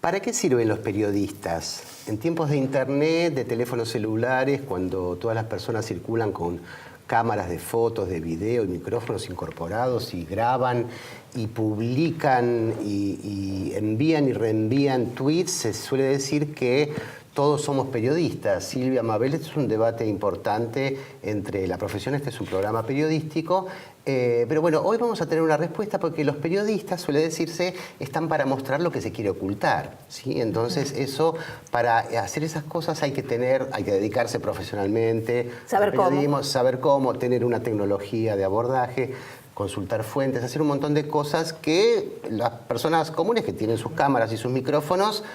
¿Para qué sirven los periodistas? En tiempos de internet, de teléfonos celulares, cuando todas las personas circulan con cámaras de fotos, de video y micrófonos incorporados y graban y publican y envían y reenvían tweets, se suele decir que todos somos periodistas. Silvia Mabel, este es un debate importante entre la profesión, este es un programa periodístico, pero bueno, hoy vamos a tener una respuesta porque los periodistas, suele decirse, están para mostrar lo que se quiere ocultar, ¿sí? Entonces eso, para hacer esas cosas hay que dedicarse profesionalmente, saber cómo, tener una tecnología de abordaje, consultar fuentes, hacer un montón de cosas que las personas comunes que tienen sus cámaras y sus micrófonos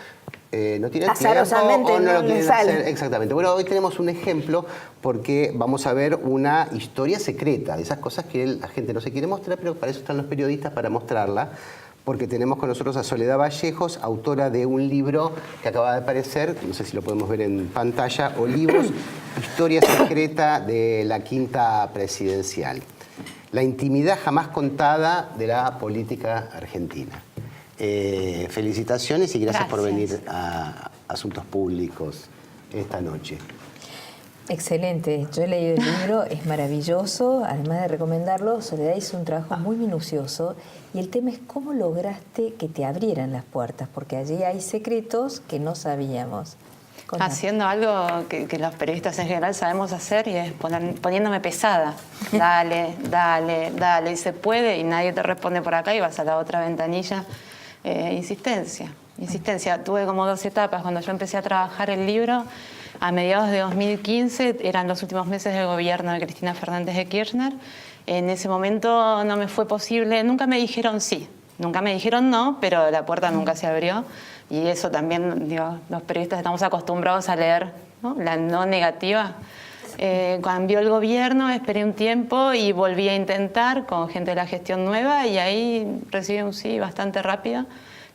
no tienen tiempo o no lo quieren hacer. Exactamente. Bueno, hoy tenemos un ejemplo porque vamos a ver una historia secreta, de esas cosas que la gente no se quiere mostrar, pero para eso están los periodistas, para mostrarla, porque tenemos con nosotros a Soledad Vallejos, autora de un libro que acaba de aparecer, no sé si lo podemos ver en pantalla, Olivos, Historia secreta de la Quinta Presidencial. La intimidad jamás contada de la política argentina. Felicitaciones y gracias por venir a Asuntos Públicos esta noche. Excelente, yo he leído el libro, es maravilloso, además de recomendarlo, Soledad hizo un trabajo muy minucioso y el tema es cómo lograste que te abrieran las puertas, porque allí hay secretos que no sabíamos. Haciendo algo que los periodistas en general sabemos hacer y es poniéndome pesada. Dale, dale, dale, y se puede y nadie te responde por acá y vas a la otra ventanilla. Insistencia. Tuve como 2 etapas. Cuando yo empecé a trabajar el libro, a mediados de 2015, eran los últimos meses del gobierno de Cristina Fernández de Kirchner. En ese momento no me fue posible, nunca me dijeron sí, nunca me dijeron no, pero la puerta nunca se abrió. Y eso también, digo, los periodistas estamos acostumbrados a leer, ¿no?, la no negativa. Cambió el gobierno, esperé un tiempo y volví a intentar con gente de la gestión nueva y ahí recibí un sí bastante rápido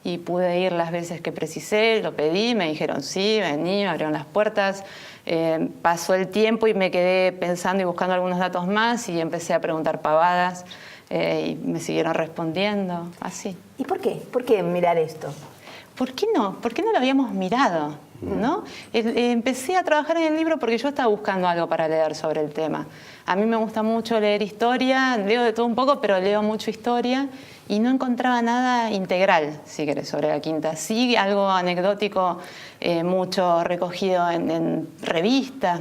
y pude ir las veces que precisé, lo pedí, me dijeron sí, vení, me abrieron las puertas. Pasó el tiempo y me quedé pensando y buscando algunos datos más y empecé a preguntar pavadas y me siguieron respondiendo, así. ¿Y por qué? ¿Por qué mirar esto? ¿Por qué no? ¿Por qué no lo habíamos mirado? ¿No? Empecé a trabajar en el libro porque yo estaba buscando algo para leer sobre el tema. A mí me gusta mucho leer historia, leo de todo un poco, pero leo mucho historia y no encontraba nada integral, si querés, sobre la Quinta. Sí, algo anecdótico, mucho recogido en revistas,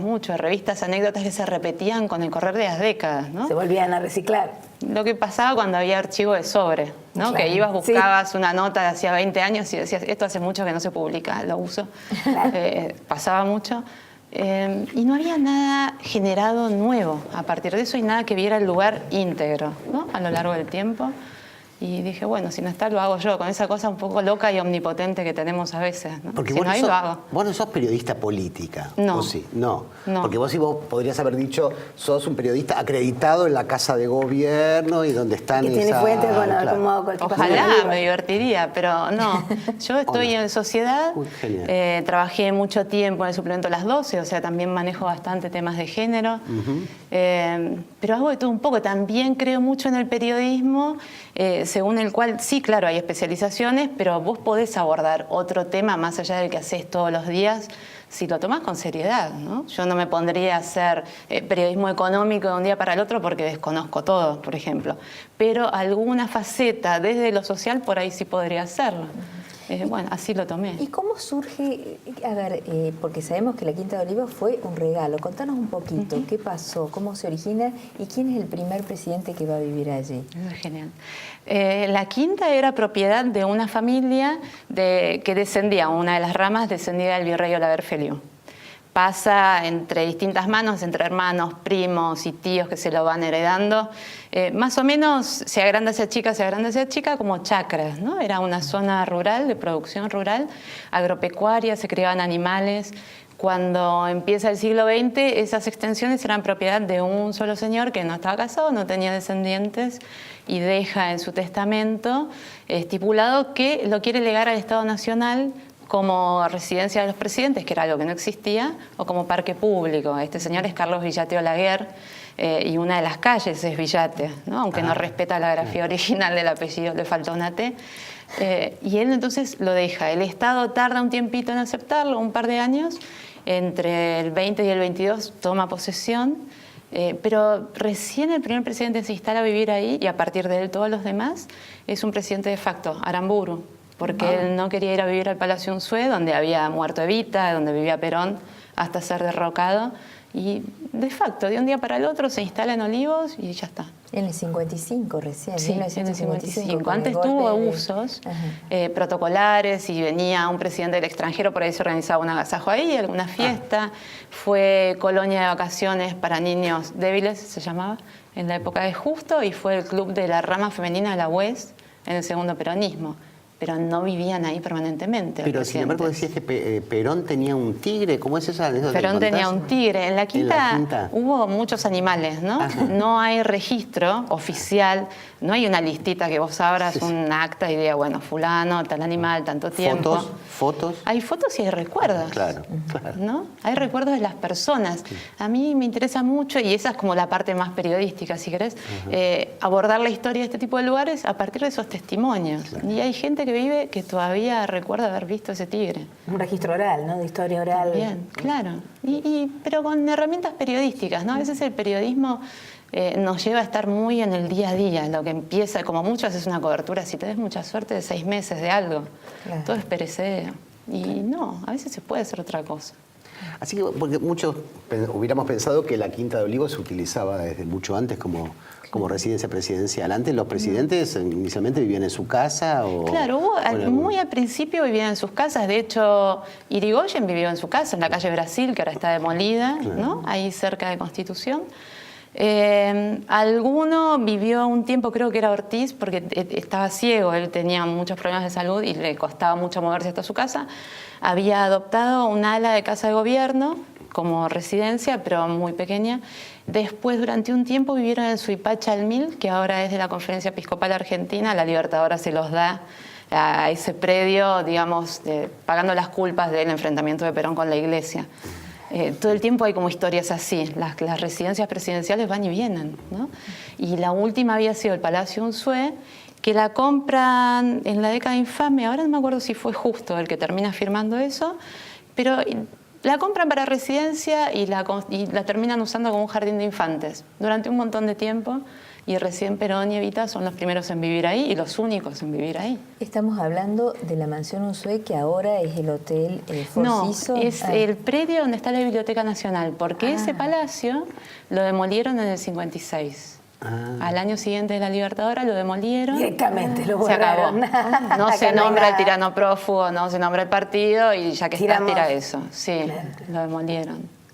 anécdotas que se repetían con el correr de las décadas, ¿no? Se volvían a reciclar. Lo que pasaba cuando había archivo de sobre, ¿no? Claro, que ibas, buscabas una nota de hacía 20 años y decías, esto hace mucho que no se publica, lo uso. Claro. Pasaba mucho. Y no había nada generado nuevo a partir de eso y nada que viera el lugar íntegro, ¿no?, a lo largo del tiempo. Y dije, bueno, si no está, lo hago yo, con esa cosa un poco loca y omnipotente que tenemos a veces, ¿no? Porque si no hay, lo hago. Vos no sos periodista política, no. ¿o sí? No. Porque vos podrías haber dicho, sos un periodista acreditado en la Casa de Gobierno y donde están que tiene fuentes, bueno, claro, como cualquier Ojalá, me divertiría, pero no. Yo estoy en Sociedad, trabajé mucho tiempo en el suplemento Las 12, o sea, también manejo bastante temas de género, pero hago de todo un poco. También creo mucho en el periodismo, según el cual, sí, claro, hay especializaciones, pero vos podés abordar otro tema más allá del que haces todos los días si lo tomás con seriedad, ¿no? Yo no me pondría a hacer periodismo económico de un día para el otro porque desconozco todo, por ejemplo. Pero alguna faceta desde lo social por ahí sí podría hacerlo. Bueno, así lo tomé. ¿Y cómo surge, a ver, porque sabemos que la Quinta de Olivos fue un regalo, contanos un poquito, ¿qué pasó, cómo se origina y quién es el primer presidente que va a vivir allí? Es genial. La Quinta era propiedad de una familia que descendía, una de las ramas descendía del virrey Olaver Feliú. Pasa entre distintas manos, entre hermanos, primos y tíos que se lo van heredando. Más o menos se agranda hacia chica como chacras, ¿no? Era una zona rural, de producción rural, agropecuaria, se criaban animales. Cuando empieza el siglo XX, esas extensiones eran propiedad de un solo señor que no estaba casado, no tenía descendientes y deja en su testamento estipulado que lo quiere legar al Estado Nacional como residencia de los presidentes, que era algo que no existía, o como parque público. Este señor es Carlos Villate Olaguer, y una de las calles es Villate, ¿no? Aunque no respeta la grafía original del apellido, le faltó una T. Y él entonces lo deja. El Estado tarda un tiempito en aceptarlo, un par de años, entre el 20 y el 22 toma posesión, pero recién el primer presidente se instala a vivir ahí y a partir de él todos los demás es un presidente de facto, Aramburu, porque él no quería ir a vivir al Palacio Unzué, donde había muerto Evita, donde vivía Perón, hasta ser derrocado. Y de facto, de un día para el otro se instala en Olivos y ya está. En el 55 recién, sí, 1955. Antes tuvo usos protocolares y venía un presidente del extranjero, por ahí se organizaba un agasajo ahí, alguna fiesta. Fue colonia de vacaciones para niños débiles, se llamaba, en la época de Justo, y fue el club de la rama femenina de la UES en el segundo peronismo. Pero no vivían ahí permanentemente. Pero sin embargo decías que Perón tenía un tigre, ¿cómo es esa anécdota? Perón tenía un tigre. En la Quinta hubo muchos animales, ¿no? No hay registro oficial, no hay una listita que vos abras un acta y diga, bueno, fulano, tal animal, tanto tiempo. ¿Fotos? Hay fotos y hay recuerdos. Claro. ¿No? Hay recuerdos de las personas. Sí. A mí me interesa mucho, y esa es como la parte más periodística, si querés, abordar la historia de este tipo de lugares a partir de esos testimonios. Claro. Y hay gente que vive que todavía recuerda haber visto ese tigre. Un registro oral, ¿no? De historia oral. Bien, claro. Pero con herramientas periodísticas, ¿no? A veces el periodismo nos lleva a estar muy en el día a día. Lo que empieza, como mucho, haces una cobertura, si tenés mucha suerte, de 6 meses de algo. Claro. Todo es perecedero. Y no, a veces se puede hacer otra cosa. Así que, porque muchos hubiéramos pensado que la Quinta de Olivos se utilizaba desde mucho antes como residencia presidencial. Antes los presidentes inicialmente vivían en su casa o... Claro, muy al principio vivían en sus casas. De hecho, Irigoyen vivió en su casa, en la calle Brasil, que ahora está demolida, claro, ¿no? Ahí cerca de Constitución. Alguno vivió un tiempo, creo que era Ortiz, porque estaba ciego, él tenía muchos problemas de salud y le costaba mucho moverse hasta su casa. Había adoptado un ala de casa de gobierno como residencia, pero muy pequeña. Después, durante un tiempo, vivieron en Suipacha al Mil, que ahora es de la Conferencia Episcopal Argentina. La Libertadora se los da a ese predio, digamos, pagando las culpas del enfrentamiento de Perón con la Iglesia. Todo el tiempo hay como historias así. Las residencias presidenciales van y vienen, ¿no? Y la última había sido el Palacio Unzué, que la compran en la década infame. Ahora no me acuerdo si fue Justo el que termina firmando eso, pero la compran para residencia y la terminan usando como un jardín de infantes durante un montón de tiempo. Y recién Perón y Evita son los primeros en vivir ahí y los únicos en vivir ahí. Estamos hablando de la mansión Unzué, que ahora es el Hotel Forciso. No, es el predio donde está la Biblioteca Nacional, porque ese palacio lo demolieron en el 56. Al año siguiente de la Libertadora lo demolieron. Directamente lo borraron. Se acabó. No se nombra el tirano prófugo, no se nombra el partido y ya que está, tira eso. Sí, claro, lo demolieron.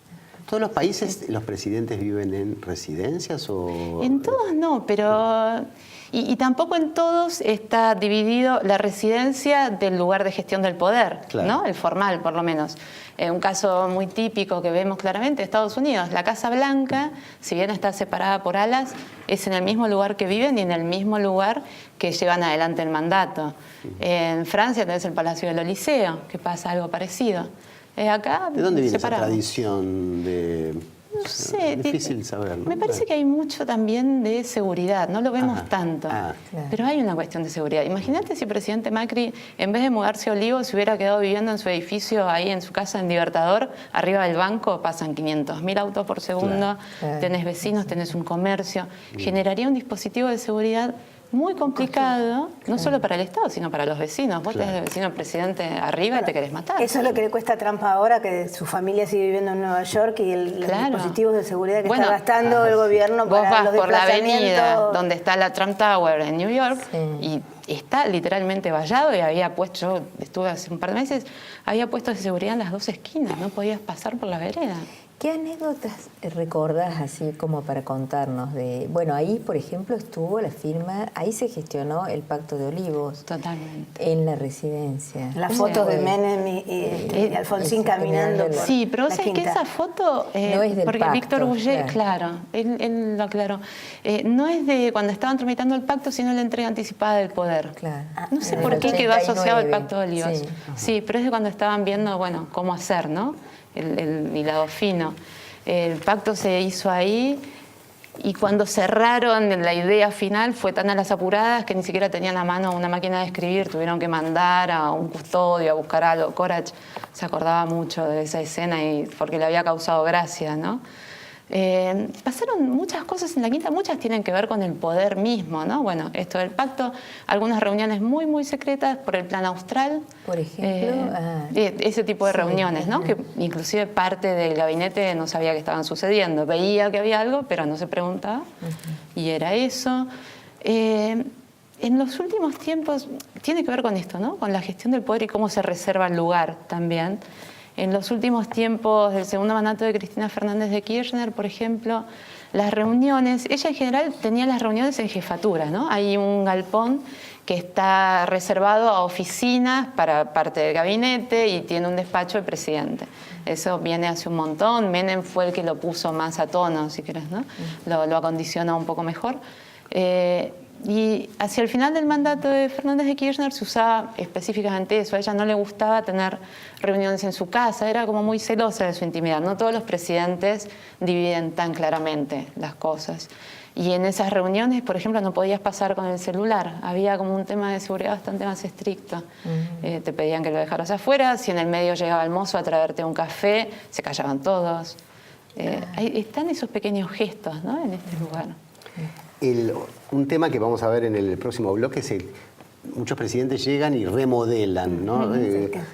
¿Todos los países los presidentes viven en residencias o...? En todos no, pero... Y tampoco en todos está dividido la residencia del lugar de gestión del poder, claro, ¿no? El formal, por lo menos. Un caso muy típico que vemos claramente, Estados Unidos. La Casa Blanca, si bien está separada por alas, es en el mismo lugar que viven y en el mismo lugar que llevan adelante el mandato. En Francia tenés el Palacio del Eliseo, que pasa algo parecido. Acá, ¿de dónde viene separado esa tradición de...? No sé, es difícil saber, ¿no? Me parece que hay mucho también de seguridad, no lo vemos tanto, claro, pero hay una cuestión de seguridad. Imagínate si el presidente Macri, en vez de mudarse a Olivos, se hubiera quedado viviendo en su edificio, ahí en su casa en Libertador, arriba del banco, pasan 500.000 autos por segundo, claro, tenés vecinos, tenés un comercio, generaría un dispositivo de seguridad muy complicado, no solo para el Estado, sino para los vecinos. Vos tenés el vecino presidente arriba y te querés matar. Eso es lo que le cuesta a Trump ahora, que su familia sigue viviendo en Nueva York y los dispositivos de seguridad que está gastando el gobierno para los desplazamientos. Vos vas por la avenida donde está la Trump Tower en New York y está literalmente vallado y había puesto, yo estuve hace un par de meses, había puestos de seguridad en las dos esquinas, no podías pasar por la vereda. ¿Qué anécdotas recordás así como para contarnos de... Bueno, ahí, por ejemplo, estuvo la firma, ahí se gestionó el Pacto de Olivos. Totalmente. En la residencia. Las fotos de Menem y Alfonsín caminando por sí, pero la ¿sabes que esa foto... no es del porque pacto, Víctor Bullé, claro, él lo aclaró. No es de cuando estaban tramitando el pacto, sino la entrega anticipada del poder. Claro. No sé por qué quedó asociado al Pacto de Olivos. Sí, pero es de cuando estaban viendo, bueno, cómo hacer, ¿no? El hilado fino. El pacto se hizo ahí y cuando cerraron la idea final fue tan a las apuradas que ni siquiera tenían a mano una máquina de escribir, tuvieron que mandar a un custodio a buscar algo. Corach se acordaba mucho de esa escena y porque le había causado gracia, ¿no? Pasaron muchas cosas en la Quinta, muchas tienen que ver con el poder mismo, ¿no? Bueno, esto del pacto, algunas reuniones muy, muy secretas por el plan austral. Por ejemplo. Ese tipo de reuniones, ¿no? Que inclusive parte del gabinete no sabía que estaban sucediendo. Veía que había algo, pero no se preguntaba. Y era eso. En los últimos tiempos, tiene que ver con esto, ¿no? Con la gestión del poder y cómo se reserva el lugar también. En los últimos tiempos del segundo mandato de Cristina Fernández de Kirchner, por ejemplo, las reuniones, ella en general tenía las reuniones en jefatura, ¿no? Hay un galpón que está reservado a oficinas para parte del gabinete y tiene un despacho del presidente. Eso viene hace un montón. Menem fue el que lo puso más a tono, si querés, ¿no? Lo acondicionó un poco mejor. Y hacia el final del mandato de Fernández de Kirchner se usaba específicamente eso. A ella no le gustaba tener reuniones en su casa, era como muy celosa de su intimidad. No todos los presidentes dividen tan claramente las cosas. Y en esas reuniones, por ejemplo, no podías pasar con el celular. Había como un tema de seguridad bastante más estricto. Te pedían que lo dejaras afuera. Si en el medio llegaba el mozo a traerte un café, se callaban todos. Están esos pequeños gestos, ¿no? En este lugar. Un tema que vamos a ver en el próximo bloque es muchos presidentes llegan y remodelan, ¿no?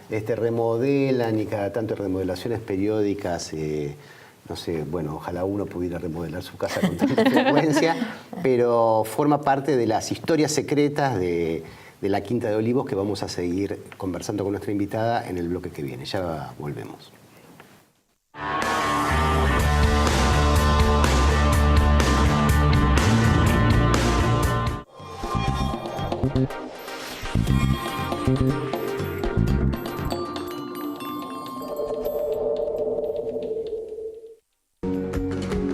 Remodelan y cada tanto remodelaciones periódicas. No sé, bueno, ojalá uno pudiera remodelar su casa con tanta frecuencia, pero forma parte de las historias secretas de la Quinta de Olivos que vamos a seguir conversando con nuestra invitada en el bloque que viene. Ya volvemos.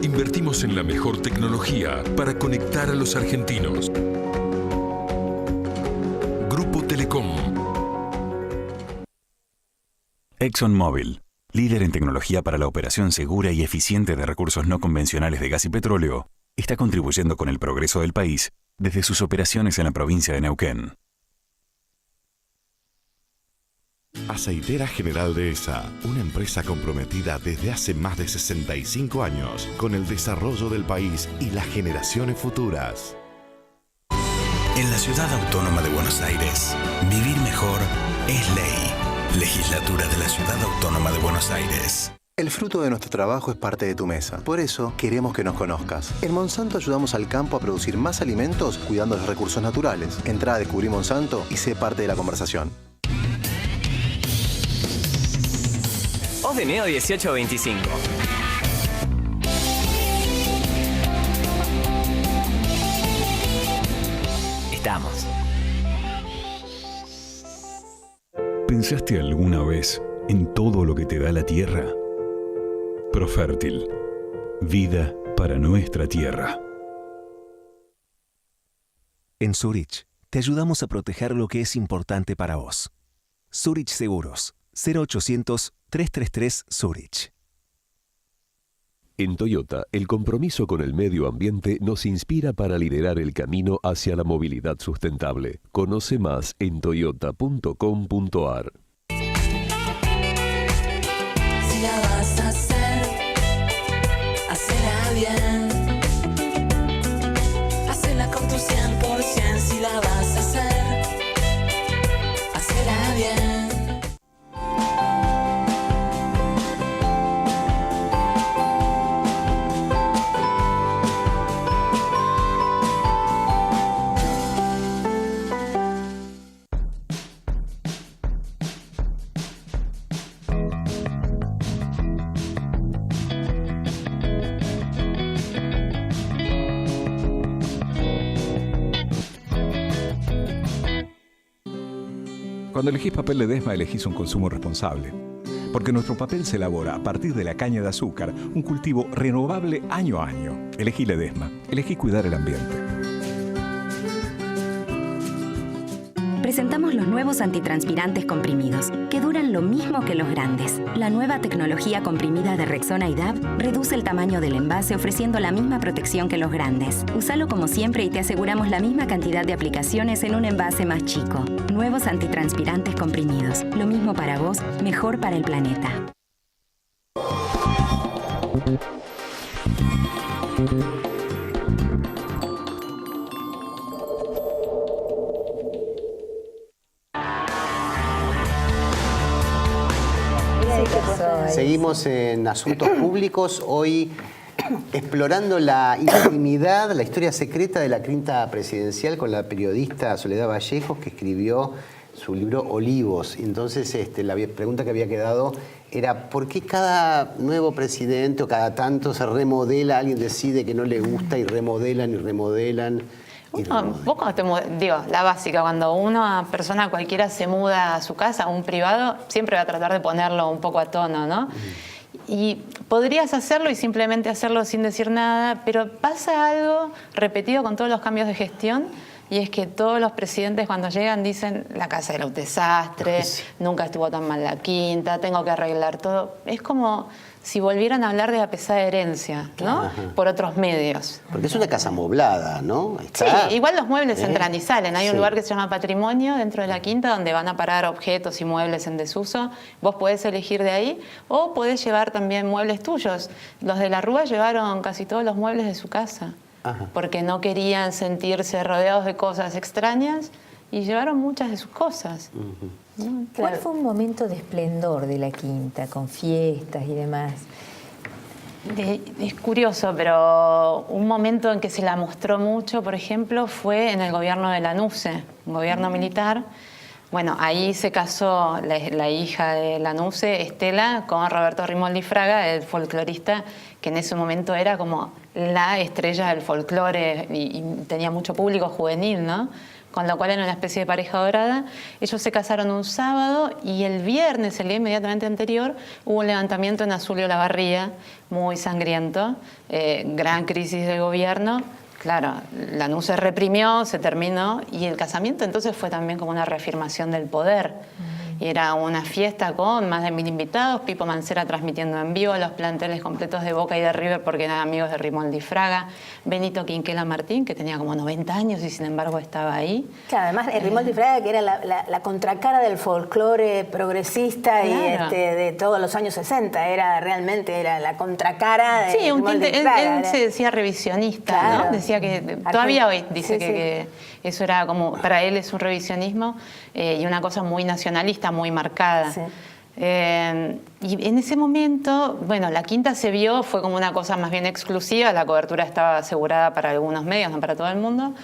Invertimos en la mejor tecnología para conectar a los argentinos. Grupo Telecom. ExxonMobil, líder en tecnología para la operación segura y eficiente de recursos no convencionales de gas y petróleo, está contribuyendo con el progreso del país desde sus operaciones en la provincia de Neuquén. Aceitera General Dehesa, una empresa comprometida desde hace más de 65 años con el desarrollo del país y las generaciones futuras. En la Ciudad Autónoma de Buenos Aires, vivir mejor es ley. Legislatura de la Ciudad Autónoma de Buenos Aires. El fruto de nuestro trabajo es parte de tu mesa. Por eso, queremos que nos conozcas. En Monsanto ayudamos al campo a producir más alimentos cuidando los recursos naturales. Entrá a Descubrí Monsanto y sé parte de la conversación. Voz de Neo 1825. Estamos. ¿Pensaste alguna vez en todo lo que te da la tierra? Profértil. Vida para nuestra tierra. En Zurich, te ayudamos a proteger lo que es importante para vos. Zurich Seguros, 0800-333 Zurich. En Toyota, el compromiso con el medio ambiente nos inspira para liderar el camino hacia la movilidad sustentable. Conoce más en toyota.com.ar. Si la vas a hacer, hacela bien. Hacela con tu 100% Cuando elegís papel Ledesma, elegís un consumo responsable. Porque nuestro papel se elabora a partir de la caña de azúcar, un cultivo renovable año a año. Elegí Ledesma, elegí cuidar el ambiente. Presentamos los nuevos antitranspirantes comprimidos, que duran lo mismo que los grandes. La nueva tecnología comprimida de Rexona y DAB reduce el tamaño del envase ofreciendo la misma protección que los grandes. Úsalo como siempre y te aseguramos la misma cantidad de aplicaciones en un envase más chico. Nuevos antitranspirantes comprimidos. Lo mismo para vos, mejor para el planeta. Seguimos en Asuntos Públicos, hoy explorando la intimidad, la historia secreta de la quinta presidencial con la periodista Soledad Vallejos, que escribió su libro Olivos. Entonces, la pregunta que había quedado era ¿por qué cada nuevo presidente o cada tanto se remodela, alguien decide que no le gusta y remodelan y remodelan? Un poco, la básica, cuando una persona cualquiera se muda a su casa, a un privado, siempre va a tratar de ponerlo un poco a tono, ¿no? Y podrías hacerlo y simplemente hacerlo sin decir nada, pero pasa algo repetido con todos los cambios de gestión, y es que todos los presidentes cuando llegan dicen la casa era un desastre, nunca estuvo tan mal la quinta, tengo que arreglar todo. Es como si volvieran a hablar de la pesada herencia, ¿no? Ajá. Por otros medios. Porque es una casa amoblada, ¿no? Está. Sí, igual los muebles entran y salen. Hay un lugar que se llama Patrimonio dentro de la quinta donde van a parar objetos y muebles en desuso. Vos podés elegir de ahí o podés llevar también muebles tuyos. Los de la Rúa llevaron casi todos los muebles de su casa. Ajá. Porque no querían sentirse rodeados de cosas extrañas y llevaron muchas de sus cosas. ¿Cuál fue un momento de esplendor de la quinta, con fiestas y demás? Es curioso, pero un momento en que se la mostró mucho, por ejemplo, fue en el gobierno de Lanuse, un gobierno militar. Bueno, ahí se casó la hija de Lanuse, Estela, con Roberto Rimoldi Fraga, el folclorista, que en ese momento era como la estrella del folclore y tenía mucho público juvenil, ¿no? Con lo cual era una especie de pareja dorada. Ellos se casaron un sábado y el viernes, el día inmediatamente anterior, hubo un levantamiento en Azul y Olavarría, muy sangriento, gran crisis del gobierno. Claro, Lanús se reprimió, se terminó y el casamiento entonces fue también como una reafirmación del poder. Y era una fiesta con más de 1000 invitados, Pipo Mancera transmitiendo en vivo, los planteles completos de Boca y de River porque eran amigos de Rimoldi Fraga, Benito Quinquela Martín, que tenía como 90 años y sin embargo estaba ahí. Claro, además Rimoldi Fraga, que era la contracara del folclore progresista y de todos los años 60, era la contracara de Rimoldi Fraga. Él se decía revisionista, claro, ¿no? Decía que, todavía hoy dice que eso era como, para él es un revisionismo y una cosa muy nacionalista, muy marcada. Sí. Y en ese momento, bueno, la quinta se vio, fue como una cosa más bien exclusiva, la cobertura estaba asegurada para algunos medios, no para todo el mundo,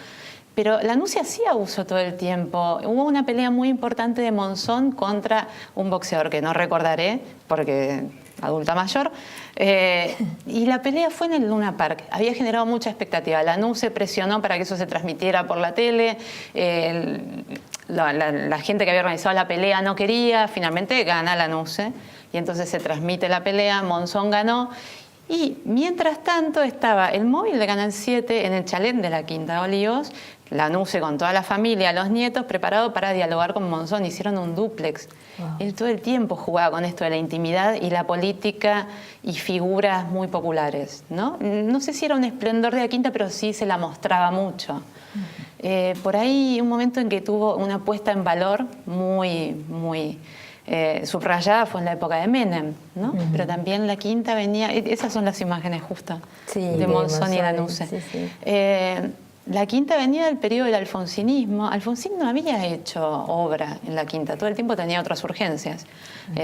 pero Lanús hacía uso todo el tiempo. Hubo una pelea muy importante de Monzón contra un boxeador que no recordaré, porque adulta mayor, y la pelea fue en el Luna Park. Había generado mucha expectativa. Lanús se presionó para que eso se transmitiera por la tele, la gente que había organizado la pelea no quería, finalmente gana Lanús, y entonces se transmite la pelea, Monzón ganó, y mientras tanto estaba el móvil de Canal 7 en el chalet de la Quinta de Olivos, Lanús con toda la familia, los nietos, preparado para dialogar con Monzón, hicieron un dúplex. Wow. Él todo el tiempo jugaba con esto de la intimidad y la política y figuras muy populares, ¿no? No sé si era un esplendor de la quinta, pero sí se la mostraba mucho. Por ahí un momento en que tuvo una puesta en valor muy subrayada fue en la época de Menem, ¿no? Pero también la quinta venía, esas son las imágenes justas de Monzón y Lanús. La quinta venía del periodo del alfonsinismo. Alfonsín no había hecho obra en la quinta, todo el tiempo tenía otras urgencias.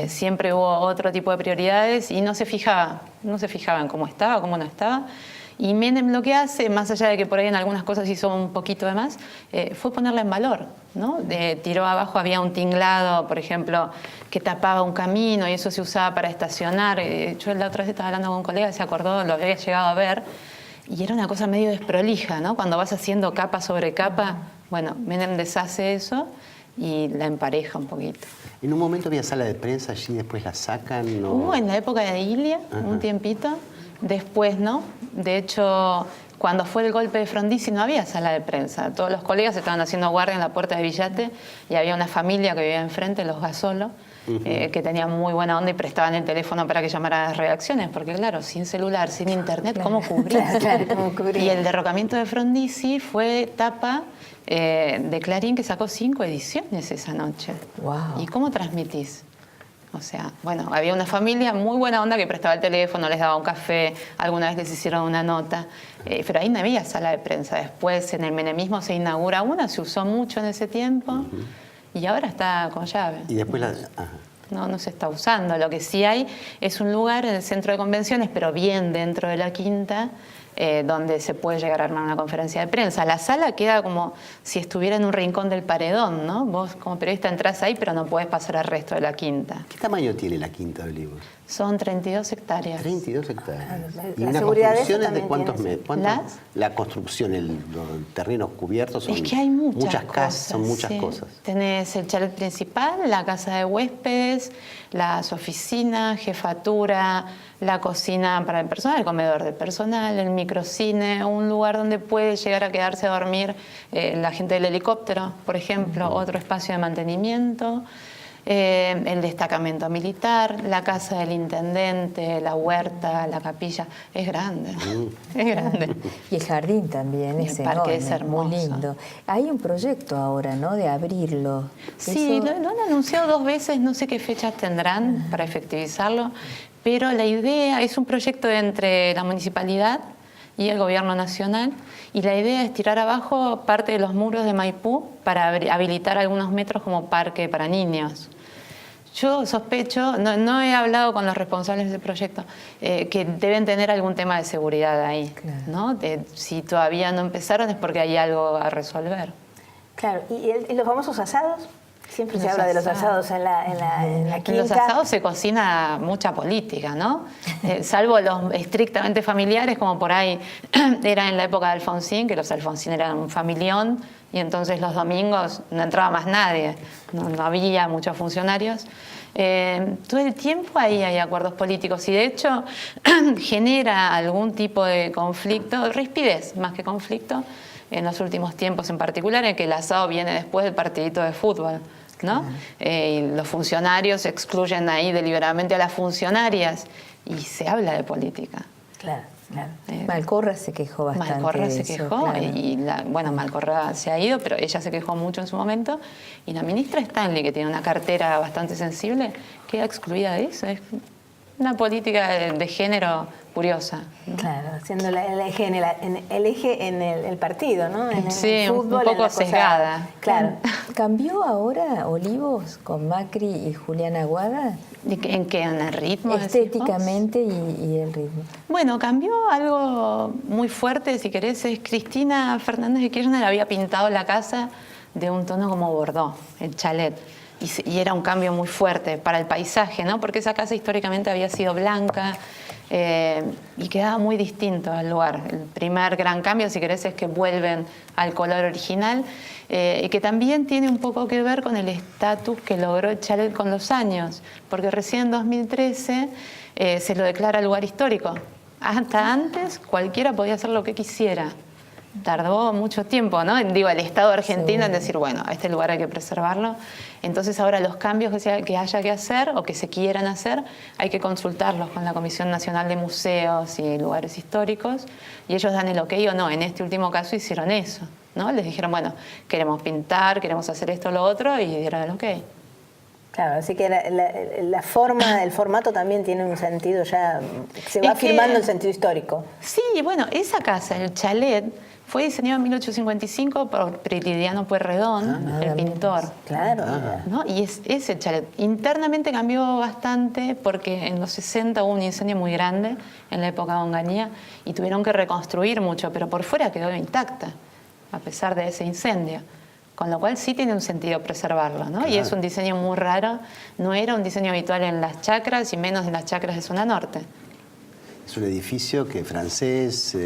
Siempre hubo otro tipo de prioridades y no se fijaba en cómo estaba, cómo no estaba. Y Menem lo que hace, más allá de que por ahí en algunas cosas hizo un poquito de más, fue ponerla en valor, ¿no? Tiró abajo, había un tinglado, por ejemplo, que tapaba un camino y eso se usaba para estacionar. Yo la otra vez estaba hablando con un colega, se acordó, lo había llegado a ver, y era una cosa medio desprolija, ¿no? Cuando vas haciendo capa sobre capa, bueno, Menem deshace eso y la empareja un poquito. En un momento había sala de prensa allí, después la sacan. ¿No? Hubo en la época de Ilia un tiempito, después no. De hecho, cuando fue el golpe de Frondizi no había sala de prensa. Todos los colegas estaban haciendo guardia en la puerta de Villate y había una familia que vivía enfrente, los Gasolo, que tenían muy buena onda y prestaban el teléfono para que llamara a las redacciones, porque claro, sin celular, sin internet, ¿cómo cubrir? ¿Cómo cubrir? Y el derrocamiento de Frondizi fue tapa de Clarín, que sacó 5 ediciones esa noche. Wow. ¿Y cómo transmitís? O sea, bueno, había una familia muy buena onda que prestaba el teléfono, les daba un café, alguna vez les hicieron una nota, pero ahí no había sala de prensa. Después, en el menemismo se inaugura una, se usó mucho en ese tiempo y ahora está con llave. Y después No se está usando. Lo que sí hay es un lugar en el centro de convenciones, pero bien dentro de la quinta, donde se puede llegar a armar una conferencia de prensa. La sala queda como si estuviera en un rincón del paredón, ¿no? Vos como periodista entras ahí, pero no podés pasar al resto de la quinta. ¿Qué tamaño tiene la Quinta de Olivos? Son 32 hectáreas. 32 hectáreas. La ¿Y una seguridad construcción de es de eso cuántos también metros? La construcción, los terrenos cubiertos son es que hay muchas casas, son muchas sí. cosas. Tenés el chalet principal, la casa de huéspedes, las oficinas, jefatura, la cocina para el personal, el comedor del personal, el microcine, un lugar donde puede llegar a quedarse a dormir la gente del helicóptero, por ejemplo, otro espacio de mantenimiento. El destacamento militar, la casa del intendente, la huerta, la capilla, es grande, es grande. Y el jardín también es el parque enorme, es hermoso. muy lindo. Hay un proyecto ahora, ¿no?, de abrirlo. Sí, lo han anunciado 2 veces, no sé qué fechas tendrán para efectivizarlo, pero la idea es un proyecto entre la municipalidad y el gobierno nacional, y la idea es tirar abajo parte de los muros de Maipú para habilitar algunos metros como parque para niños. Yo sospecho, no he hablado con los responsables del proyecto, que deben tener algún tema de seguridad ahí, claro, ¿no? Si todavía no empezaron es porque hay algo a resolver. Claro, ¿y los famosos asados? Siempre se habla de los asados en la quinta. En los asados se cocina mucha política, ¿no? Salvo los estrictamente familiares, como por ahí era en la época de Alfonsín, que los Alfonsín eran un familión, y entonces los domingos no entraba más nadie, no había muchos funcionarios. Todo el tiempo ahí hay acuerdos políticos y de hecho genera algún tipo de conflicto, rispidez más que conflicto, en los últimos tiempos en particular, en que el asado viene después del partidito de fútbol, ¿no? Y los funcionarios excluyen ahí deliberadamente a las funcionarias y se habla de política. Claro, claro. Malcorra se quejó bastante. Malcorra se eso, quejó, claro. y Malcorra se ha ido, pero ella se quejó mucho en su momento. Y la ministra Stanley, que tiene una cartera bastante sensible, queda excluida de eso. Es una política de género curiosa, ¿no? Claro, siendo el eje en el partido, ¿no? En sí, el fútbol, un poco sesgada. Claro. ¿Cambió ahora Olivos con Macri y Julián Aguada? ¿En qué? ¿En el ritmo? Estéticamente y el ritmo. Bueno, cambió algo muy fuerte, si querés. Es Cristina Fernández de Kirchner había pintado la casa de un tono como bordó, el chalet. Y era un cambio muy fuerte para el paisaje, ¿no? Porque esa casa históricamente había sido blanca y quedaba muy distinto al lugar. El primer gran cambio, si querés, es que vuelven al color original y que también tiene un poco que ver con el estatus que logró el chalet con los años, porque recién en 2013 se lo declara lugar histórico. Hasta antes cualquiera podía hacer lo que quisiera. Tardó mucho tiempo, ¿no? Digo, el Estado argentino en decir, bueno, este lugar hay que preservarlo. Entonces ahora los cambios que haya que hacer o que se quieran hacer, hay que consultarlos con la Comisión Nacional de Museos y Lugares Históricos, y ellos dan el ok o no. En este último caso hicieron eso, ¿no? Les dijeron, bueno, queremos pintar, queremos hacer esto o lo otro, y dieron el ok. Claro, así que la forma, el formato también tiene un sentido ya, se va afirmando el sentido histórico. Sí, bueno, esa casa, el chalet, fue diseñado en 1855 por Prilidiano Pueyrredón, el pintor. Claro. ¿No? Y ese chalet internamente cambió bastante porque en los 60 hubo un incendio muy grande en la época de Onganía y tuvieron que reconstruir mucho, pero por fuera quedó intacta, a pesar de ese incendio. Con lo cual sí tiene un sentido preservarlo, ¿no? Claro. Y es un diseño muy raro, no era un diseño habitual en las chacras y menos en las chacras de zona norte. Es un edificio que francés,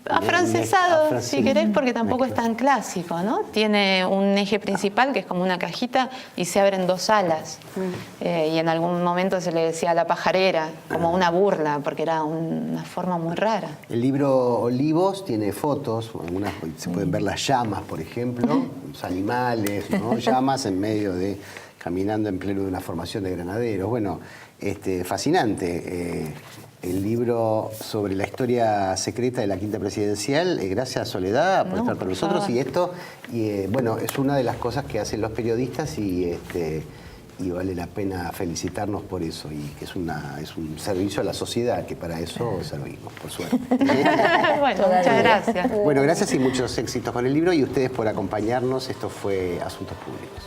afrancesado, si querés, porque tampoco es tan clásico, ¿no? Tiene un eje principal que es como una cajita y se abren 2 alas. Y en algún momento se le decía la pajarera, como una burla, porque era una forma muy rara. El libro Olivos tiene fotos, algunas se pueden ver las llamas, por ejemplo, los animales, ¿no? Llamas en medio de, caminando en pleno de una formación de granaderos. Bueno, fascinante. El libro sobre la historia secreta de la Quinta Presidencial. Gracias, Soledad, por estar con nosotros. Y esto, bueno, es una de las cosas que hacen los periodistas y vale la pena felicitarnos por eso. Y que es un servicio a la sociedad, que para eso servimos, por suerte. Bueno, muchas gracias. Bueno, gracias y muchos éxitos con el libro y ustedes por acompañarnos. Esto fue Asuntos Públicos.